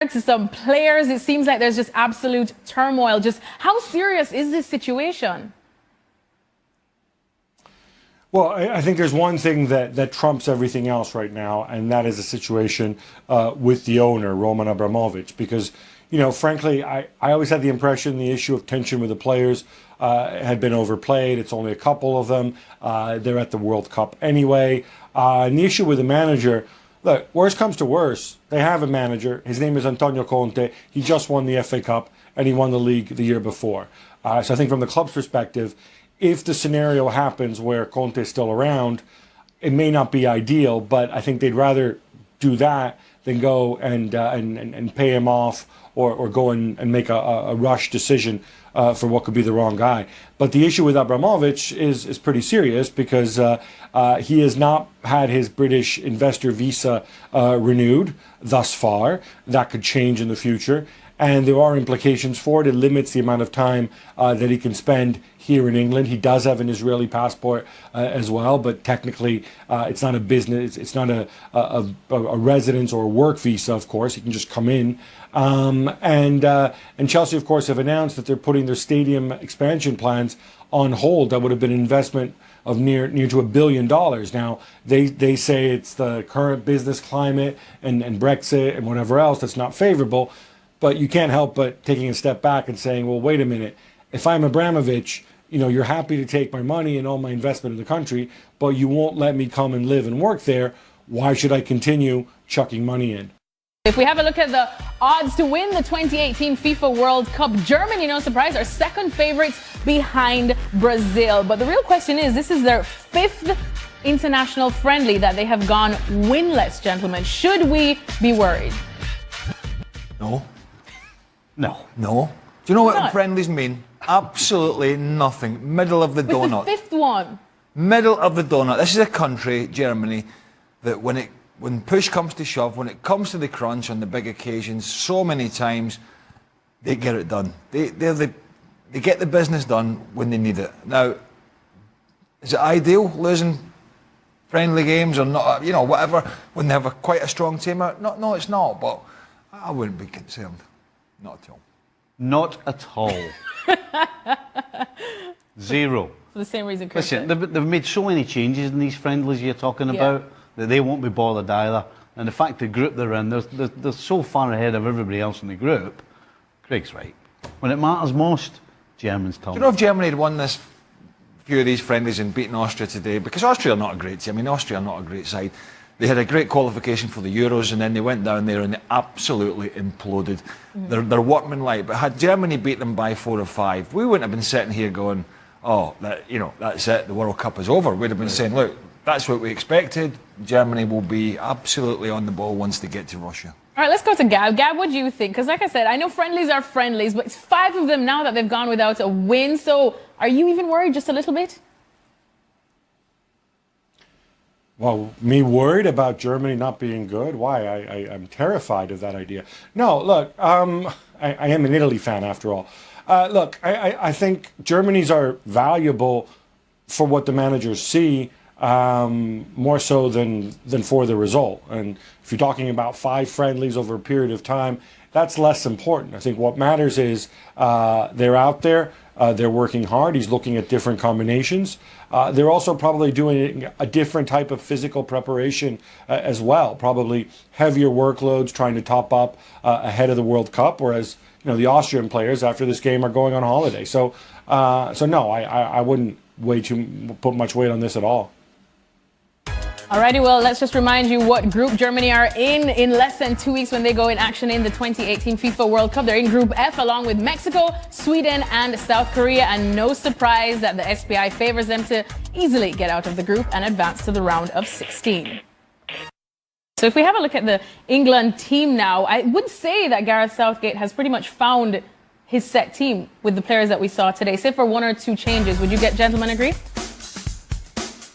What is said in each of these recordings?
to some players. It seems like there's just absolute turmoil. Just how serious is this situation? Well, I think there's one thing that trumps everything else right now, and that is a situation with the owner, Roman Abramovich. Because, frankly, I always had the impression the issue of tension with the players had been overplayed. It's only a couple of them. They're at the World Cup anyway. And the issue with the manager, look, worst comes to worst, they have a manager. His name is Antonio Conte. He just won the FA Cup, and he won the league the year before. So I think from the club's perspective, if the scenario happens where Conte is still around, it may not be ideal, but I think they'd rather do that than go and pay him off or go and make a rush decision for what could be the wrong guy. But the issue with Abramovich is pretty serious because he has not had his British investor visa renewed thus far. That could change in the future. And there are implications for it. It limits the amount of time that he can spend here in England. He does have an Israeli passport as well, but technically it's not a business, it's not a residence or a work visa, of course. He can just come in. And Chelsea, of course, have announced that they're putting their stadium expansion plans on hold. That would have been an investment of near to $1 billion. Now, they say it's the current business climate and Brexit and whatever else that's not favorable. But you can't help but taking a step back and saying, well, wait a minute. If I'm Abramovich, you're happy to take my money and all my investment in the country, but you won't let me come and live and work there. Why should I continue chucking money in? If we have a look at the odds to win the 2018 FIFA World Cup, Germany, no surprise, are second favorites behind Brazil. But the real question is, this is their fifth international friendly that they have gone winless, gentlemen. Should we be worried? No. Do you know what friendlies mean? Absolutely nothing. Middle of the donut. The fifth one. Middle of the donut. This is a country, Germany, that when push comes to shove, when it comes to the crunch on the big occasions, so many times they get it done. They get the business done when they need it. Now, is it ideal losing friendly games or not? Whatever when they have quite a strong team out. No, it's not. But I wouldn't be concerned. Not at all. Not at all. Zero. For the same reason, Chris. Listen, they've made so many changes in these friendlies you're talking about that they won't be bothered either. And the fact the group they're in, they're so far ahead of everybody else in the group. Craig's right. When it matters most, Germans tell me. Do you know if Germany had won this few of these friendlies and beaten Austria today? Because Austria are not a great team. Austria are not a great side. They had a great qualification for the Euros, and then they went down there and they absolutely imploded. They're workmanlike. But had Germany beat them by 4 or 5, we wouldn't have been sitting here going, "Oh, that's it. The World Cup is over." We'd have been saying, "Look, that's what we expected. Germany will be absolutely on the ball once they get to Russia." All right, let's go to Gab. Gab, what do you think? Because like I said, I know friendlies are friendlies, but it's 5 of them now that they've gone without a win. So are you even worried just a little bit? Well, me worried about Germany not being good? Why? I'm terrified of that idea. No, look, I am an Italy fan after all. Look, I think Germany's are valuable for what the managers see, more so than for the result. And if you're talking about 5 friendlies over a period of time, that's less important. I think what matters is they're out there. They're working hard. He's looking at different combinations. They're also probably doing a different type of physical preparation as well. Probably heavier workloads, trying to top up ahead of the World Cup. Whereas the Austrian players after this game are going on holiday. So no, I wouldn't put much weight on this at all. Alrighty, well, let's just remind you what group Germany are in less than 2 weeks when they go in action in the 2018 FIFA World Cup. They're in Group F along with Mexico, Sweden and South Korea. And no surprise that the SPI favors them to easily get out of the group and advance to the round of 16. So if we have a look at the England team now, I would say that Gareth Southgate has pretty much found his set team with the players that we saw today. Say for 1 or 2 changes, would you gentlemen agree?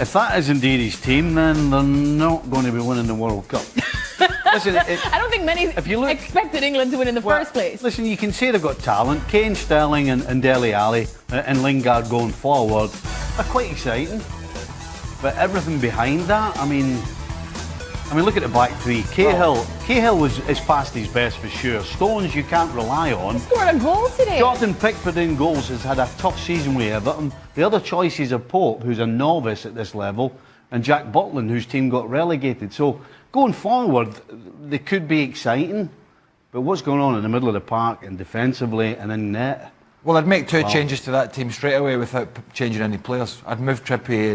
If that is indeed his team, then they're not going to be winning the World Cup. Listen, I don't think many expected England to win in the first place. Listen, you can say they've got talent. Kane, Sterling and Dele Alli and Lingard going forward are quite exciting. But everything behind that, I mean, look at the back three. Cahill is past his best for sure. Stones you can't rely on. He scored a goal today. Jordan Pickford in goals has had a tough season with Everton. The other choices are Pope, who's a novice at this level, and Jack Butland, whose team got relegated. So going forward, they could be exciting, but what's going on in the middle of the park and defensively and in net? Well, I'd make two changes to that team straight away without changing any players. I'd move Trippier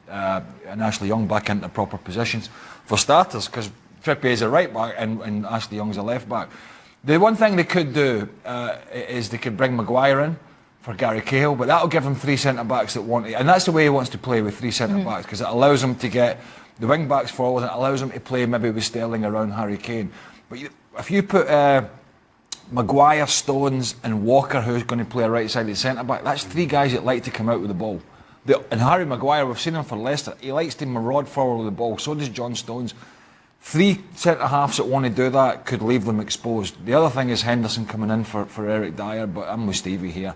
and Ashley Young back into proper positions for starters, because Trippier is a right back and Ashley Young's a left back. The one thing they could do is they could bring Maguire in for Gary Cahill, but that'll give him three centre backs that want it, and that's the way he wants to play, with three centre backs, because it allows him to get the wing backs forward and it allows him to play maybe with Sterling around Harry Kane. But if you put Maguire, Stones and Walker, who's going to play a right-sided centre-back, that's three guys that like to come out with the ball. And Harry Maguire, we've seen him for Leicester, he likes to maraud forward with the ball, so does John Stones. Three centre-halves that want to do that could leave them exposed. The other thing is Henderson coming in for Eric Dyer, but I'm with Stevie here.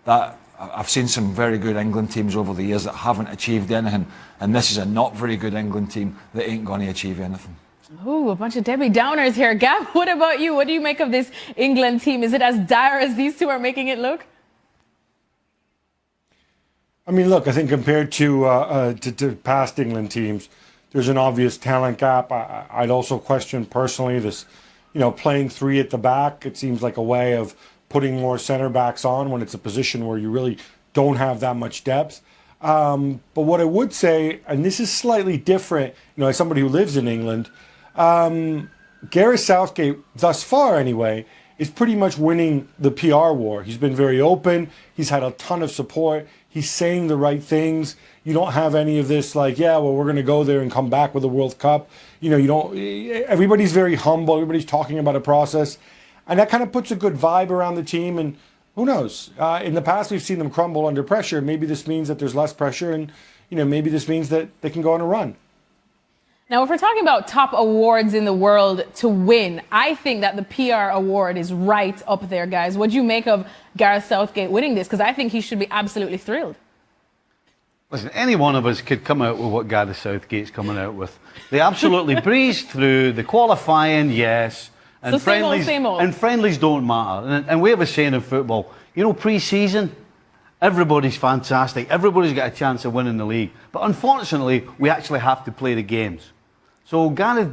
I've seen some very good England teams over the years that haven't achieved anything, and this is a not very good England team that ain't going to achieve anything. Ooh, a bunch of Debbie Downers here. Gav, what about you? What do you make of this England team? Is it as dire as these two are making it look? I mean, look, I think compared to past England teams, there's an obvious talent gap. I'd also question personally this, playing three at the back. It seems like a way of putting more centre backs on when it's a position where you really don't have that much depth. But what I would say, and this is slightly different, as somebody who lives in England, Gareth Southgate, thus far anyway, is pretty much winning the PR war. He's been very open. He's had a ton of support. He's saying the right things. You don't have any of this we're going to go there and come back with a World Cup. Everybody's very humble. Everybody's talking about a process. And that kind of puts a good vibe around the team. And who knows? In the past, we've seen them crumble under pressure. Maybe this means that there's less pressure, and maybe this means that they can go on a run. Now, if we're talking about top awards in the world to win, I think that the PR award is right up there, guys. What do you make of Gareth Southgate winning this? Because I think he should be absolutely thrilled. Listen, any one of us could come out with what Gareth Southgate's coming out with. They absolutely breezed through the qualifying, yes. And so same old. And friendlies don't matter. And we have a saying in football, pre-season, everybody's fantastic. Everybody's got a chance of winning the league. But unfortunately, we actually have to play the games. So Gareth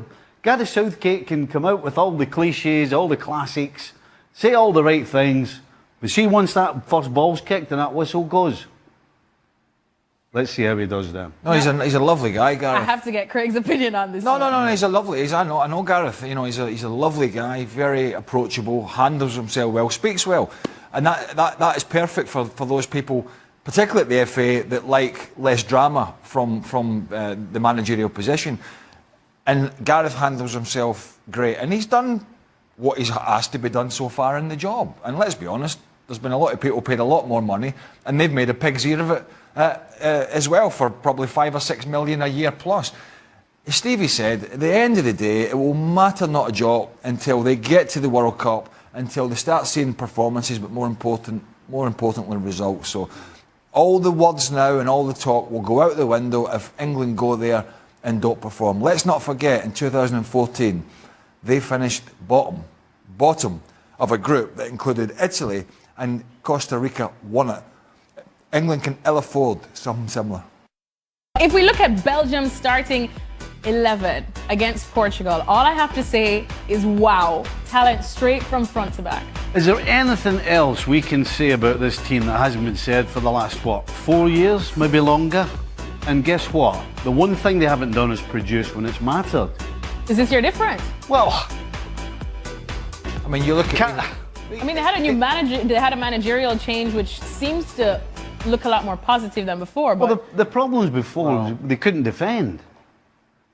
Southgate can come out with all the cliches, all the classics, say all the right things. But see, once that first ball's kicked and that whistle goes, let's see how he does then. No, he's a lovely guy, Gareth. I have to get Craig's opinion on this. No, he's a lovely. I know Gareth. He's a lovely guy, very approachable, handles himself well, speaks well, and that is perfect for those people, particularly at the FA, that like less drama from the managerial position. And Gareth handles himself great, and he's done what he's asked to be done so far in the job. And let's be honest, there's been a lot of people paid a lot more money, and they've made a pig's ear of it as well, for probably 5 or 6 million a year plus. As Stevie said, at the end of the day, it will matter not a jot until they get to the World Cup, until they start seeing performances, but more importantly, results. So all the words now and all the talk will go out the window if England go there and don't perform. Let's not forget, in 2014, they finished bottom of a group that included Italy, and Costa Rica won it. England can ill afford something similar. If we look at Belgium's starting 11 against Portugal, all I have to say is wow, talent straight from front to back. Is there anything else we can say about this team that hasn't been said for the last, 4 years, maybe longer? And guess what? The one thing they haven't done is produce when it's mattered. Is this your difference? Well, I mean, you look at... they had a new manager. They had a managerial change, which seems to look a lot more positive than before. But well, the problems before was they couldn't defend,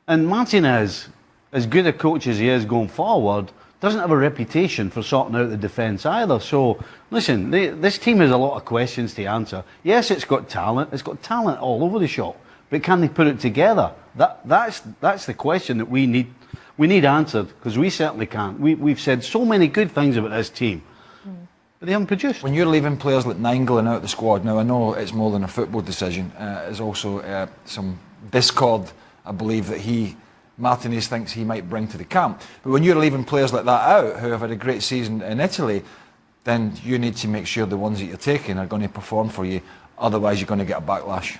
and Martinez, as good a coach as he is going forward, doesn't have a reputation for sorting out the defence either. So, listen, this team has a lot of questions to answer. Yes, it's got talent. It's got talent all over the shop, but can they put it together? That's the question that we need answered, because we certainly can't. We've said so many good things about this team, but they haven't produced. When you're leaving players like Nainggolan out of the squad, now I know it's more than a football decision. There's also some discord, I believe, that he Martinez thinks he might bring to the camp. But when you're leaving players like that out, who have had a great season in Italy, then you need to make sure the ones that you're taking are going to perform for you. Otherwise, you're going to get a backlash.